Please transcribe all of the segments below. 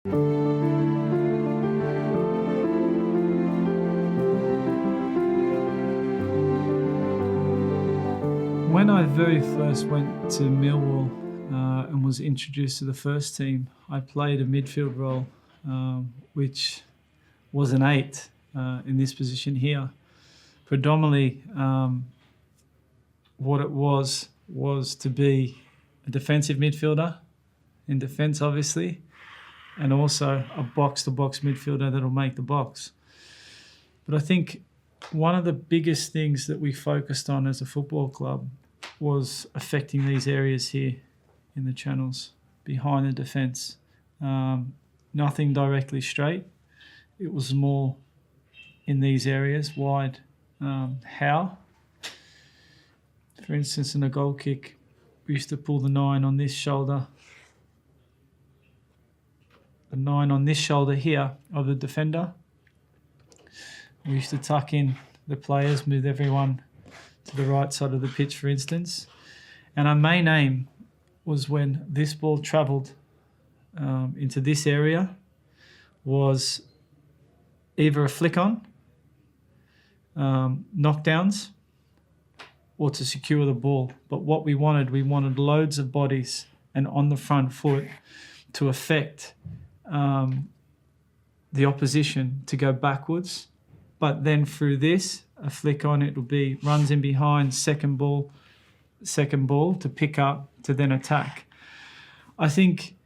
When I very first went to Millwall and was introduced to the first team, I played a midfield role, which was an 8 in this position here. Predominantly, what it was to be a defensive midfielder, in defence obviously, and also a box-to-box midfielder that'll make the box. But I think one of the biggest things that we focused on as a football club was affecting these areas here in the channels, behind the defence. Nothing directly straight. It was more in these areas, wide. How? For instance, in a goal kick, we used to pull the 9 on this shoulder, the 9 on this shoulder here of the defender. We used to tuck in the players, move everyone to the right side of the pitch, for instance. And our main aim was when this ball travelled into this area, was either a flick on, knockdowns, or to secure the ball. But what we wanted loads of bodies and on the front foot to affect the opposition to go backwards. But then through this, a flick on, it will be runs in behind, second ball to pick up, to then attack. I think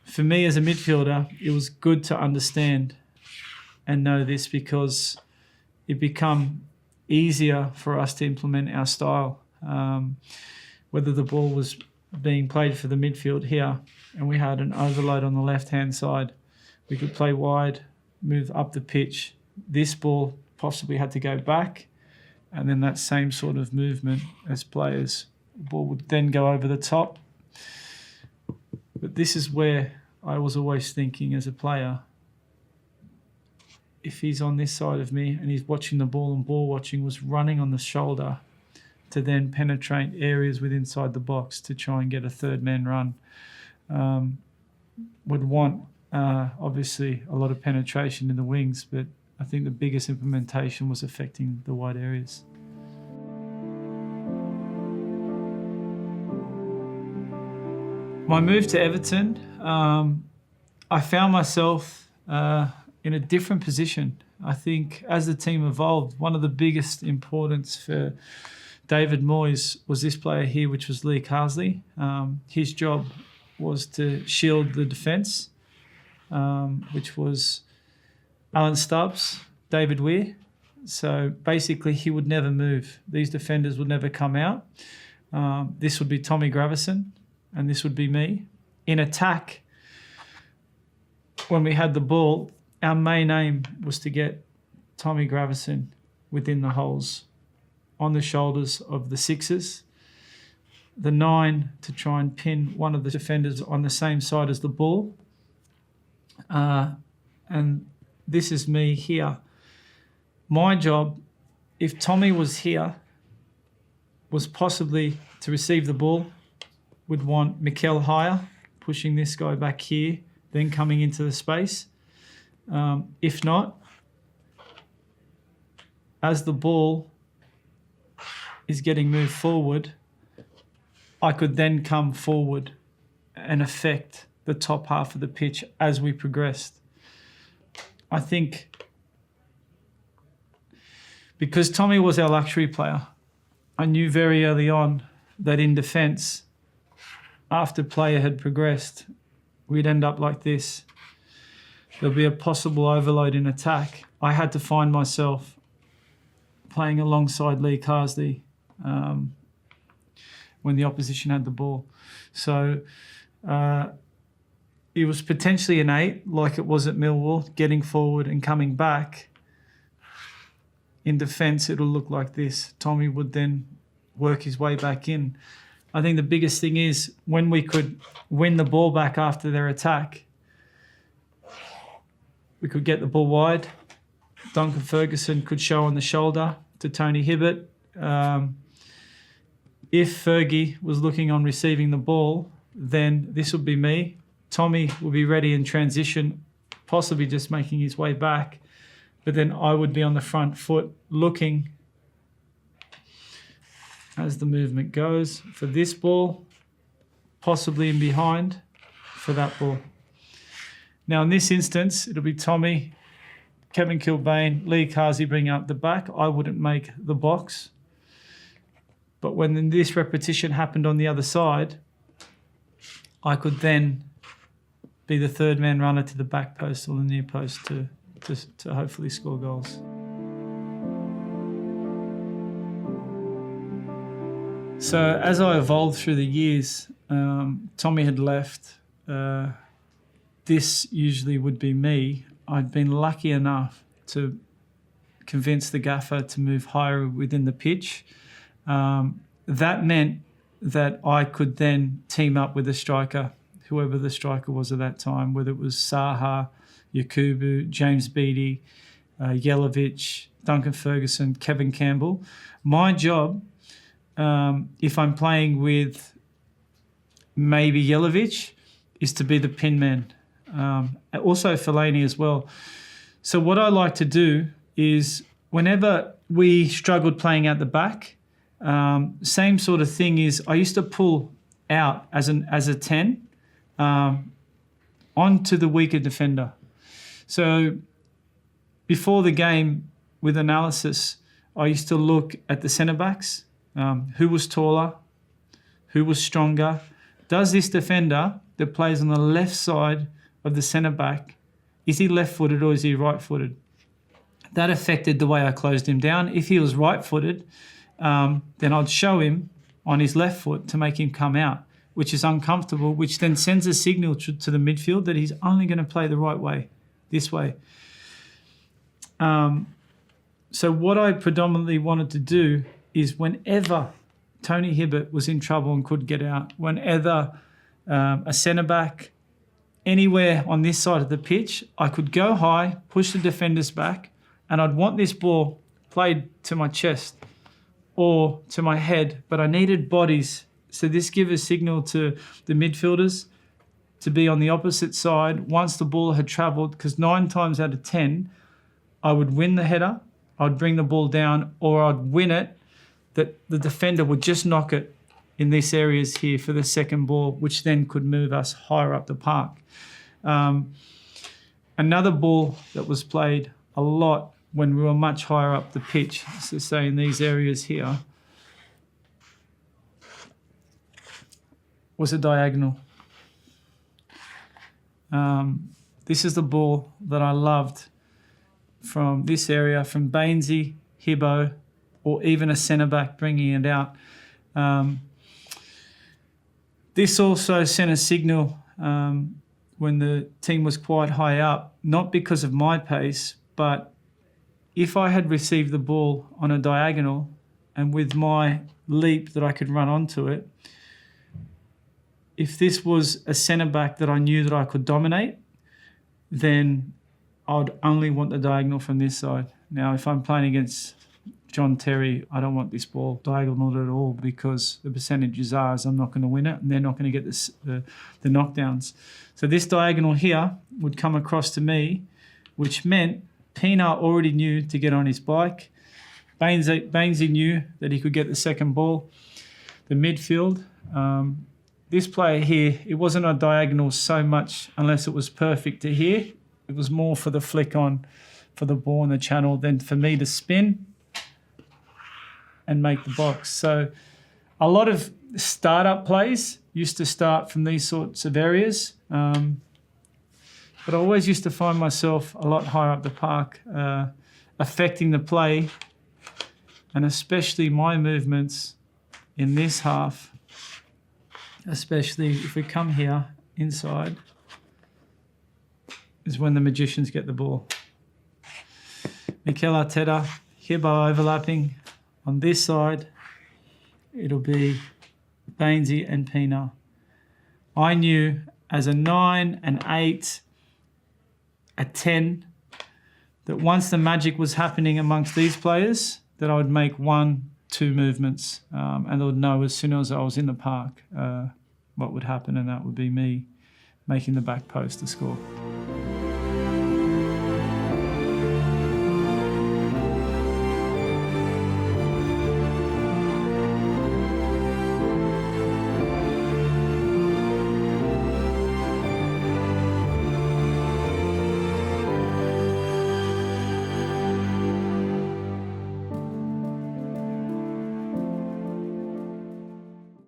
for me as a midfielder, it was good to understand and know this, because it become easier for us to implement our style. Whether the ball was being played for the midfield here and we had an overload on the left-hand side, we could play wide, move up the pitch. This ball possibly had to go back, and then that same sort of movement as players. The ball would then go over the top. But this is where I was always thinking as a player, if he's on this side of me and he's watching the ball, and ball watching was running on the shoulder to then penetrate areas with inside the box to try and get a third man run. Would want obviously a lot of penetration in the wings, but I think the biggest implementation was affecting the wide areas. My move to Everton, I found myself in a different position. I think as the team evolved, one of the biggest importance for David Moyes was this player here, which was Lee Carsley. His job was to shield the defence, which was Alan Stubbs, David Weir. So basically he would never move. These defenders would never come out. This would be Tommy Gravison, and this would be me. In attack, when we had the ball, our main aim was to get Tommy Gravison within the holes, on the shoulders of the 6s. The 9 to try and pin one of the defenders on the same side as the ball. And this is me here. My job, if Tommy was here, was possibly to receive the ball. Would want Cahill higher, pushing this guy back here, then coming into the space. If not, as the ball is getting moved forward, I could then come forward and affect the top half of the pitch as we progressed. I think because Tommy was our luxury player, I knew very early on that in defence, after player had progressed, we'd end up like this. There'll be a possible overload in attack. I had to find myself playing alongside Lee Carsley when the opposition had the ball. So it was potentially an 8, like it was at Millwall, getting forward and coming back. In defence, it'll look like this. Tommy would then work his way back in. I think the biggest thing is when we could win the ball back after their attack, we could get the ball wide. Duncan Ferguson could show on the shoulder to Tony Hibbert. If Fergie was looking on receiving the ball, then this would be me Tommy will be ready in transition, possibly just making his way back. But then I would be on the front foot looking as the movement goes for this ball, possibly in behind for that ball. Now in this instance, it'll be Tommy, Kevin Kilbane, Lee Carsey bring out the back. I wouldn't make the box. But when this repetition happened on the other side, I could then be the third man runner to the back post or the near post to hopefully score goals. So as I evolved through the years, Tommy had left. This usually would be me. I'd been lucky enough to convince the gaffer to move higher within the pitch. That meant that I could then team up with a striker, whoever the striker was at that time, whether it was Saha, Yakubu, James Beattie, Yelovich, Duncan Ferguson, Kevin Campbell. My job, if I'm playing with maybe Yelovich, is to be the pin man. Also Fellaini as well. So what I like to do is whenever we struggled playing out the back, same sort of thing is I used to pull out as a 10 onto the weaker defender. So before the game with analysis, I used to look at the centre backs, who was taller, who was stronger. Does this defender that plays on the left side of the centre back, is he left-footed or is he right-footed? That affected the way I closed him down. If he was right-footed, then I'd show him on his left foot to make him come out, which is uncomfortable, which then sends a signal to the midfield that he's only going to play the right way, this way. So what I predominantly wanted to do is whenever Tony Hibbert was in trouble and couldn't get out, whenever a centre-back, anywhere on this side of the pitch, I could go high, push the defenders back, and I'd want this ball played to my chest or to my head, but I needed bodies. So this gives a signal to the midfielders to be on the opposite side once the ball had travelled, because 9 times out of 10, I would win the header, I'd bring the ball down, or I'd win it, that the defender would just knock it in these areas here for the second ball, which then could move us higher up the park. Another ball that was played a lot when we were much higher up the pitch, so say in these areas here, was a diagonal. This is the ball that I loved from this area, from Bainesy, Hibbo, or even a centre-back bringing it out. This also sent a signal when the team was quite high up, not because of my pace, but if I had received the ball on a diagonal and with my leap that I could run onto it, if this was a centre-back that I knew that I could dominate, then I'd only want the diagonal from this side. Now, if I'm playing against John Terry, I don't want this ball diagonal at all, because the percentages are I'm not going to win it and they're not going to get the knockdowns. So this diagonal here would come across to me, which meant Pina already knew to get on his bike. Bainesy knew that he could get the second ball. The midfield, this player here, it wasn't a diagonal so much unless it was perfect to here. It was more for the flick on for the ball in the channel than for me to spin and make the box. So a lot of startup plays used to start from these sorts of areas. But I always used to find myself a lot higher up the park, affecting the play, and especially my movements in this half, especially if we come here inside, is when the magicians get the ball. Mikel Arteta, Hibbo overlapping. On this side, it'll be Bainesy and Pina. I knew as a 9, an 8, a 10, that once the magic was happening amongst these players, that I would make 1, 2 movements, and they would know as soon as I was in the park what would happen, and that would be me making the back post to score.